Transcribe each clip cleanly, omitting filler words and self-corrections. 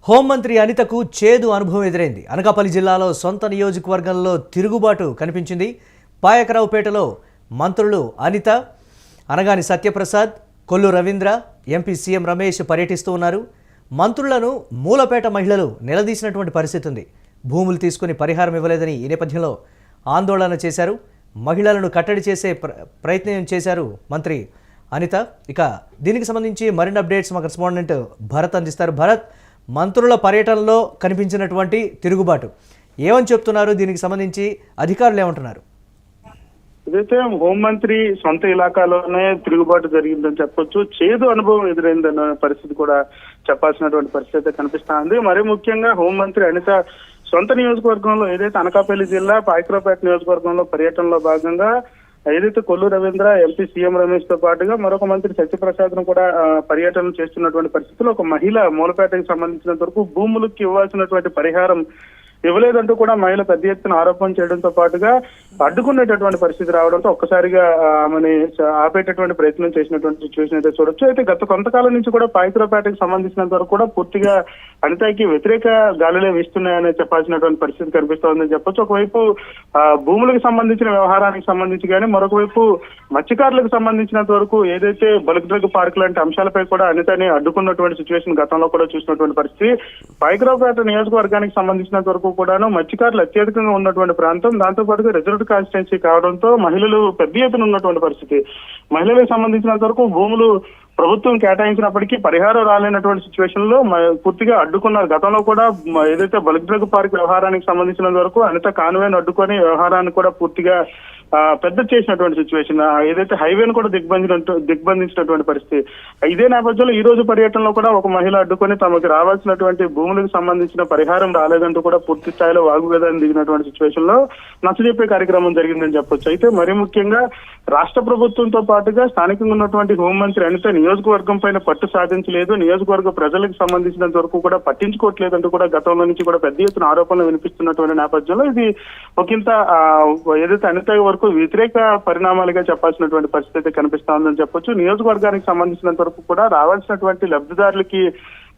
హోంమంత్రి అనితకు చేదు అనుభవం ఎదురైంది. అనకాపల్లి జిల్లాలో సొంత నియోజకవర్గంలో తిరుగుబాటు కనిపించింది. పాయకరావుపేటలో మంత్రులు అనిత, అనగాని సత్యప్రసాద్, కొల్లు రవీంద్ర, ఎంపీ సీఎం రమేష్ పర్యటిస్తూ ఉన్నారు. మంత్రులను మూలపేట మహిళలు నిలదీసినటువంటి పరిస్థితి ఉంది. భూములు తీసుకుని పరిహారం ఇవ్వలేదని ఈ నేపథ్యంలో ఆందోళన చేశారు. మహిళలను కట్టడి చేసే ప్రయత్నం చేశారు మంత్రి అనిత. ఇక దీనికి సంబంధించి మరిన్ని అప్డేట్స్ మా కరెస్పాండెంట్ భరత్ అందిస్తారు. భరత్, మంత్రుల పర్యటనలో కనిపించినటువంటి తిరుగుబాటు ఏమని చెప్తున్నారు? దీనికి సంబంధించి అధికారులు ఏమంటున్నారు? ఇదైతే హోంమంత్రి సొంత ఇలాకాలోనే తిరుగుబాటు జరిగిందని చెప్పొచ్చు. చేదు అనుభవం ఎదురైందన్న పరిస్థితి కూడా చెప్పాల్సినటువంటి పరిస్థితి అయితే కనిపిస్తా ఉంది. మరీ ముఖ్యంగా హోంమంత్రి అనిత సొంత నియోజకవర్గంలో ఏదైతే అనకాపల్లి జిల్లా పాయకరావుపేట నియోజకవర్గంలో పర్యటనలో భాగంగా ఏదైతే కొల్లు రవీంద్ర, ఎంపీ సీఎం రమేష్ తో పాటుగా మరొక మంత్రి సత్యప్రసాద్ ను కూడా పర్యటన చేస్తున్నటువంటి పరిస్థితుల్లో ఒక మహిళ మూలపేటకి సంబంధించినంత వరకు భూములకి ఇవ్వాల్సినటువంటి పరిహారం ఇవ్వలేదంటూ కూడా మహిళ పెద్ద ఎత్తున ఆరోపణ చేయడంతో పాటుగా అడ్డుకునేటటువంటి పరిస్థితి రావడంతో ఒక్కసారిగా ఆమెని ఆపేటటువంటి ప్రయత్నం చేసినటువంటి సిచ్యువేషన్ అయితే చూడొచ్చు. అయితే గత కొంతకాలం నుంచి కూడా పాయకరావుపేటకి సంబంధించినంత వరకు కూడా పూర్తిగా అనితకి వ్యతిరేక గాలులే వీస్తున్నాయని చెప్పాల్సినటువంటి పరిస్థితి కనిపిస్తోందని చెప్పొచ్చు. ఒకవైపు భూములకు సంబంధించిన వ్యవహారానికి సంబంధించి కానీ, మరొక వైపు మత్స్యకారులకు సంబంధించినంత వరకు ఏదైతే బల్క్ డ్రగ్ పార్క్ లాంటి అంశాలపై కూడా అనితని అడ్డుకున్నటువంటి సిచ్యువేషన్ గతంలో కూడా చూసినటువంటి పరిస్థితి. పాయకరావుపేట నియోజకవర్గానికి సంబంధించినంత వరకు కూడాను మత్స్యకారులు అత్యధికంగా ఉన్నటువంటి ప్రాంతం, దాంతో పాటుగా రిజర్వ్డ్ కాన్స్టిట్యున్సీ కావడంతో మహిళలు పెద్ద ఎత్తున ఉన్నటువంటి పరిస్థితి. మహిళలకు సంబంధించినంత వరకు భూములు ప్రభుత్వం కేటాయించినప్పటికీ పరిహారం రాలేనటువంటి సిచ్యువేషన్ లో పూర్తిగా అడ్డుకున్నారు. గతంలో కూడా ఏదైతే బల్క్ డ్రగ్ పార్క్ వ్యవహారానికి సంబంధించినంత వరకు అనిత కాన్వేను అడ్డుకొని వ్యవహారాన్ని కూడా పూర్తిగా పెద్ద చేసినటువంటి సిచ్యువేషన్, ఏదైతే హైవేను కూడా దిగ్బంధించినటువంటి పరిస్థితి. ఇదే నేపథ్యంలో ఈ రోజు పర్యటనలో కూడా ఒక మహిళ అడ్డుకొని తమకు రావాల్సినటువంటి భూములకు సంబంధించిన పరిహారం రాలేదంటూ కూడా పూర్తి స్థాయిలో వాగ్వేదాన్ని దిగినటువంటి సిచ్యువేషన్ లో నచ్చజెప్పే కార్యక్రమం జరిగిందని చెప్పొచ్చు. అయితే మరీ ముఖ్యంగా రాష్ట్ర ప్రభుత్వంతో పాటుగా స్థానికంగా ఉన్నటువంటి హోంమంత్రి అనిత నియోజకవర్గం పైన పట్టు సాధించలేదు, నియోజకవర్గ ప్రజలకు సంబంధించినంత వరకు కూడా పట్టించుకోవట్లేదంటూ కూడా గతంలో నుంచి కూడా పెద్ద ఎత్తున ఆరోపణలు వినిపిస్తున్నటువంటి నేపథ్యంలో ఇది ఒకంత ఏదైతే అనిత వరకు వ్యతిరేక పరిణామాలుగా చెప్పాల్సినటువంటి పరిస్థితి అయితే కనిపిస్తా ఉందని చెప్పొచ్చు. నియోజకవర్గానికి సంబంధించినంత వరకు కూడా రావాల్సినటువంటి లబ్ధిదారులకి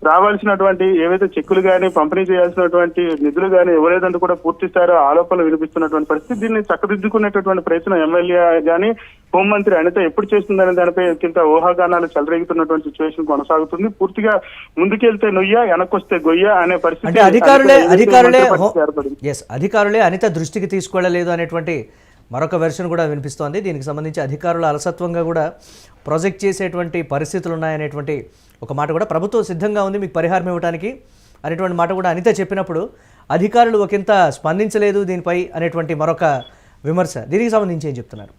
రావాల్సినటువంటి ఏవైతే చెక్కులు కానీ, పంపిణీ చేయాల్సినటువంటి నిధులు కానీ ఇవ్వలేదంటూ కూడా పూర్తి స్థాయిలో ఆరోపణలు వినిపిస్తున్నటువంటి పరిస్థితి. దీన్ని చక్కదిద్దుకునేటటువంటి ప్రయత్నం ఎమ్మెల్యే కానీ హోంమంత్రి అనిత ఎప్పుడు చేస్తుందనే దానిపై కింద ఊహాగానాలు చెలరేగుతున్నటువంటి సిచ్యువేషన్ కొనసాగుతుంది. పూర్తిగా ముందుకెళ్తే నొయ్య, వెనక్కొస్తే గొయ్య అనే పరిస్థితి అధికారులే అనిత దృష్టికి తీసుకెళ్లలేదు అనేటువంటి మరొక వెర్షన్ కూడా వినిపిస్తోంది. దీనికి సంబంధించి అధికారుల అలసత్వంగా కూడా ప్రాజెక్ట్ చేసేటువంటి పరిస్థితులు ఉన్నాయనేటువంటి ఒక మాట కూడా, ప్రభుత్వం సిద్ధంగా ఉంది మీకు పరిహారం ఇవ్వడానికి అనేటువంటి మాట కూడా అనిత చెప్పినప్పుడు అధికారులు ఒకంత స్పందించలేదు దీనిపై అనేటువంటి మరొక విమర్శ. దీనికి సంబంధించి ఏం చెప్తున్నారు?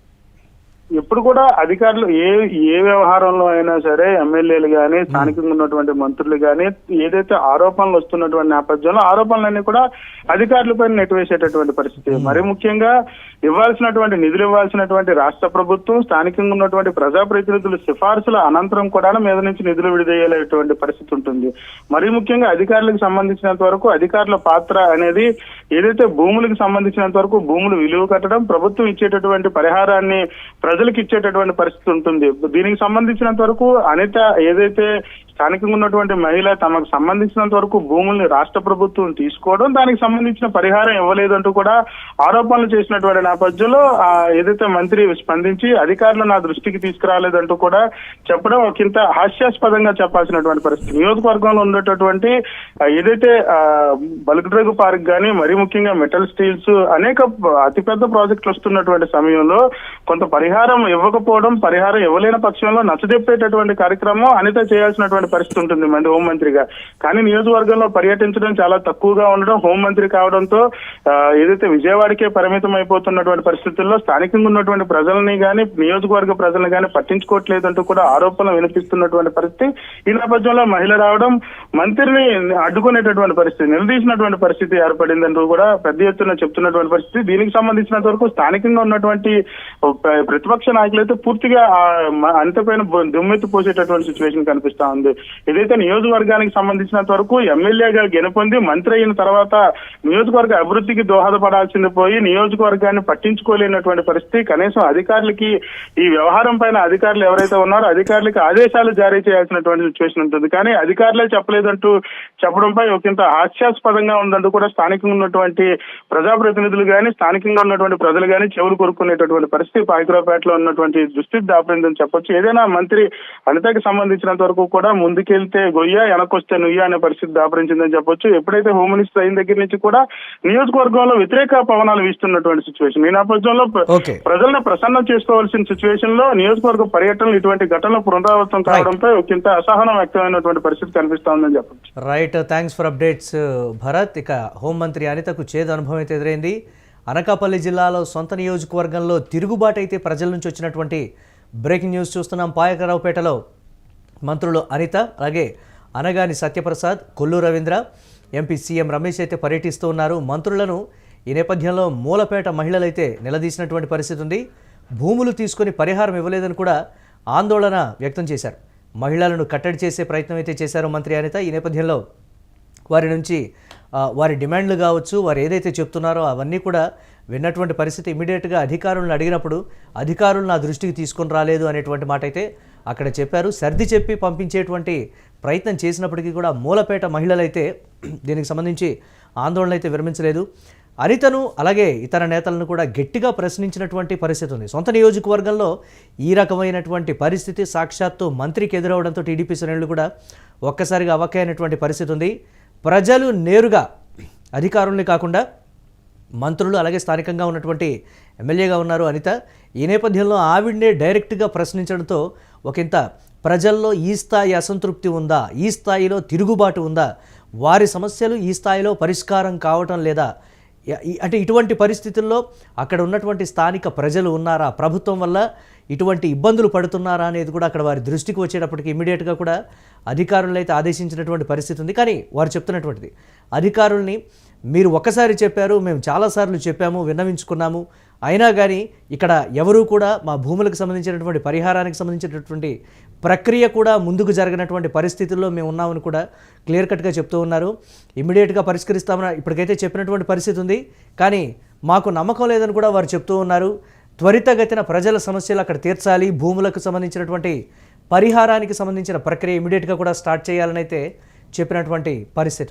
ఎప్పుడు కూడా అధికారులు ఏ వ్యవహారంలో అయినా సరే ఎమ్మెల్యేలు కానీ, స్థానికంగా ఉన్నటువంటి మంత్రులు కానీ ఏదైతే ఆరోపణలు వస్తున్నటువంటి నేపథ్యంలో ఆరోపణలన్నీ కూడా అధికారులపైన నెట్టివేసేటటువంటి పరిస్థితి. మరి ముఖ్యంగా ఇవ్వాల్సినటువంటి నిధులు ఇవ్వాల్సినటువంటి రాష్ట్ర ప్రభుత్వం, స్థానికంగా ఉన్నటువంటి ప్రజాప్రతినిధులు సిఫార్సుల అనంతరం కూడా మీద నుంచి నిధులు విడుదలయ్యేటువంటి పరిస్థితి ఉంటుంది. మరీ ముఖ్యంగా అధికారులకు సంబంధించినంత వరకు అధికారుల పాత్ర అనేది ఏదైతే భూములకు సంబంధించినంత వరకు భూములు విలువ కట్టడం, ప్రభుత్వం ఇచ్చేటటువంటి పరిహారాన్ని ప్రజలకు ఇచ్చేటటువంటి పరిస్థితి ఉంటుంది. దీనికి సంబంధించినంత వరకు అనిత ఏదైతే స్థానికంగా ఉన్నటువంటి మహిళ తమకు సంబంధించినంత వరకు భూముల్ని రాష్ట్ర ప్రభుత్వం తీసుకోవడం, దానికి సంబంధించిన పరిహారం ఇవ్వలేదంటూ కూడా ఆరోపణలు చేసినటువంటి నేపథ్యంలో ఏదైతే మంత్రి స్పందించి అధికారులు నా దృష్టికి తీసుకురాలేదంటూ కూడా చెప్పడం ఒకంత హాస్యాస్పదంగా చెప్పాల్సినటువంటి పరిస్థితి. నియోజకవర్గంలో ఉండేటటువంటి ఏదైతే బల్క్ డ్రగ్ పార్క్ కానీ, మరీ ముఖ్యంగా మెటల్ స్టీల్స్ అనేక అతిపెద్ద ప్రాజెక్టులు వస్తున్నటువంటి సమయంలో కొంత పరిహారం ఇవ్వకపోవడం, పరిహారం ఇవ్వలేని పక్షంలో నచ్చజెప్పేటటువంటి కార్యక్రమం అనిత చేయాల్సినటువంటి పరిస్థితి ఉంటుంది మంది హోంమంత్రిగా. కానీ నియోజకవర్గంలో పర్యటించడం చాలా తక్కువగా ఉండడం, హోంమంత్రి కావడంతో ఏదైతే విజయవాడకే పరిమితం అయిపోతున్నటువంటి పరిస్థితుల్లో స్థానికంగా ఉన్నటువంటి ప్రజలని కానీ, నియోజకవర్గ ప్రజలను కానీ పట్టించుకోవట్లేదంటూ కూడా ఆరోపణలు వినిపిస్తున్నటువంటి పరిస్థితి. ఈ నేపథ్యంలో మహిళ రావడం మంత్రిని అడ్డుకునేటటువంటి పరిస్థితి, నిలదీసినటువంటి పరిస్థితి ఏర్పడిందంటూ కూడా పెద్ద ఎత్తున చెప్తున్నటువంటి పరిస్థితి. దీనికి సంబంధించినంత వరకు స్థానికంగా ఉన్నటువంటి ప్రతిపక్ష నాయకులైతే పూర్తిగా అనిత పైన దుమ్మెత్తి పోసేటటువంటి సిచ్యువేషన్ కనిపిస్తా ఉంది. ఏదైతే నియోజకవర్గానికి సంబంధించినంత వరకు ఎమ్మెల్యేగా గెలుపొంది మంత్రి అయిన తర్వాత నియోజకవర్గ అభివృద్ధికి దోహదపడాల్సింది పోయి నియోజకవర్గాన్ని పట్టించుకోలేనటువంటి పరిస్థితి. కనీసం అధికారులకి ఈ వ్యవహారం పైన అధికారులు ఎవరైతే ఉన్నారో అధికారులకి ఆదేశాలు జారీ చేయాల్సినటువంటి సిచ్యువేషన్ ఉంటుంది. కానీ అధికారులే చెప్పలేదంటూ చెప్పడంపై ఒకంత హాస్యాస్పదంగా ఉందంటూ కూడా స్థానికంగా ఉన్నటువంటి ప్రజాప్రతినిధులు కానీ స్థానికంగా ఉన్నటువంటి ప్రజలు కానీ చెవులు కొరుక్కునేటటువంటి పరిస్థితి పాయకరావుపేటలో ఉన్నటువంటి దుస్థితి దాపరిందని చెప్పొచ్చు. ఏదైనా మంత్రి అనితకి సంబంధించినంత వరకు కూడా ముందుకెళ్తే గొయ్య వెనకొస్తే నుయ్య అనే పరిస్థితి దాపరించిందని చెప్పొచ్చు. ఎప్పుడైతే హోమ్ మినిస్టర్ అయిన దగ్గర నుంచి కూడా నియోజకవర్గంలో వ్యతిరేక పవనాలు వీస్తున్నటువంటి సిచ్యువేషన్. ఈ నేపథ్యంలో ప్రజలను ప్రసన్నం చేసుకోవాల్సిన సిచ్యువేషన్ లో నియోజకవర్గ పర్యటనలు ఇటువంటి ఘటనలు పునరావృతం కావడంపై ఒకంత అసహనం వ్యక్తమైనటువంటి పరిస్థితి కనిపిస్తా ఉందని చెప్పొచ్చు. Right, thanks for updates Bharat. ఇక హోంమంత్రి అనితకు చేదు అనుభవం అయితే ఎదురైంది. అనకాపల్లి జిల్లాలో సొంత నియోజకవర్గంలో తిరుగుబాటు అయితే ప్రజల నుంచి వచ్చినటువంటి బ్రేకింగ్ న్యూస్ చూస్తున్నాం. పాయకరావుపేటలో మంత్రులు అనిత, అలాగే అనగాని సత్యప్రసాద్, కొల్లు రవీంద్ర, ఎంపీ సీఎం రమేష్ అయితే పర్యటిస్తూ ఉన్నారు. మంత్రులను ఈ నేపథ్యంలో మూలపేట మహిళలైతే నిలదీసినటువంటి పరిస్థితి ఉంది. భూములు తీసుకొని పరిహారం ఇవ్వలేదని కూడా ఆందోళన వ్యక్తం చేశారు. మహిళలను కట్టడి చేసే ప్రయత్నం అయితే చేశారు మంత్రి అనిత. ఈ నేపథ్యంలో వారి నుంచి వారి డిమాండ్లు కావచ్చు, వారు ఏదైతే చెప్తున్నారో అవన్నీ కూడా విన్నటువంటి పరిస్థితి. ఇమీడియట్గా అధికారులను అడిగినప్పుడు అధికారులు నా దృష్టికి తీసుకొని రాలేదు అనేటువంటి మాట అయితే అక్కడ చెప్పారు. సర్ది చెప్పి పంపించేటువంటి ప్రయత్నం చేసినప్పటికీ కూడా మూలపేట మహిళలైతే దీనికి సంబంధించి ఆందోళన అయితే విరమించలేదు. అనితను అలాగే ఇతర నేతలను కూడా గట్టిగా ప్రశ్నించినటువంటి పరిస్థితి ఉంది. సొంత నియోజకవర్గంలో ఈ రకమైనటువంటి పరిస్థితి సాక్షాత్తు మంత్రికి ఎదురవడంతో టీడీపీ శ్రేణులు కూడా ఒక్కసారిగా అవక్కైనటువంటి పరిస్థితి ఉంది. ప్రజలు నేరుగా అధికారుల్ని కాకుండా మంత్రులు అలాగే స్థానికంగా ఉన్నటువంటి ఎమ్మెల్యేగా ఉన్నారు అనిత. ఈ నేపథ్యంలో ఆవిడనే డైరెక్ట్గా ప్రశ్నించడంతో ఒకంత ప్రజల్లో ఈ స్థాయి అసంతృప్తి ఉందా, ఈ స్థాయిలో తిరుగుబాటు ఉందా, వారి సమస్యలు ఈ స్థాయిలో పరిష్కారం కావటం లేదా, అంటే ఇటువంటి పరిస్థితుల్లో అక్కడ ఉన్నటువంటి స్థానిక ప్రజలు ఉన్నారా, ప్రభుత్వం వల్ల ఇటువంటి ఇబ్బందులు పడుతున్నారా అనేది కూడా అక్కడ వారి దృష్టికి వచ్చేటప్పటికి ఇమీడియట్గా కూడా అధికారులను అయితే ఆదేశించినటువంటి పరిస్థితి ఉంది. కానీ వారు చెప్తున్నటువంటిది అధికారుల్ని మీరు ఒక్కసారి చెప్పారు, మేము చాలాసార్లు చెప్పాము, విన్నవించుకున్నాము, అయినా కానీ ఇక్కడ ఎవరూ కూడా మా భూములకు సంబంధించినటువంటి పరిహారానికి సంబంధించినటువంటి ప్రక్రియ కూడా ముందుకు జరగనటువంటి పరిస్థితుల్లో మేము ఉన్నామని కూడా క్లియర్ కట్గా చెప్తూ ఉన్నారు. ఇమ్మీడియట్గా పరిష్కరిస్తామని ఇప్పటికైతే చెప్పినటువంటి పరిస్థితి ఉంది. కానీ మాకు నమ్మకం లేదని కూడా వారు చెప్తూ ఉన్నారు. త్వరితగతిన ప్రజల సమస్యలు అక్కడ తీర్చాలి, భూములకు సంబంధించినటువంటి పరిహారానికి సంబంధించిన ప్రక్రియ ఇమీడియట్గా కూడా స్టార్ట్ చేయాలని అయితే చెప్పినటువంటి పరిస్థితి.